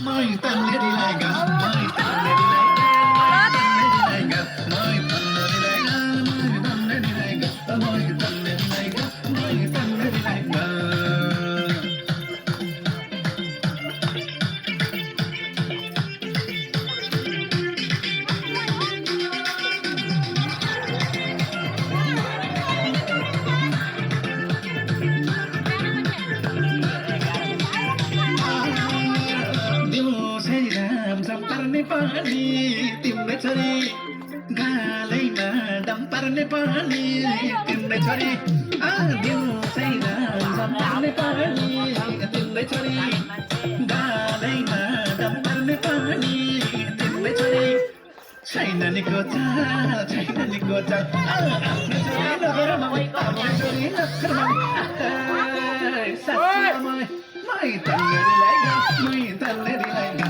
Mai tanne di lega, mai tanne di lega, mai tanne di lega, mai tanne di lega, mai tanne di lega, mai tanne di lega. दिउँसै घाम झम्पर्ने पानी तिम्रै छोरी गालैमा दम पर्ने पानी तिम्रै छोरी दिउँसै घाम झम्पर्ने पानी तिम्रै छोरी गालैमा दम पर्ने पानी तिम्रै छोरी छैन निको चाल छैन निको चाल आफ्नो छोरी नगरमा आफ्नो छोरी नगरमा साँच्चै मै तन्नेरी लाइगा मै तन्नेरी लाइगा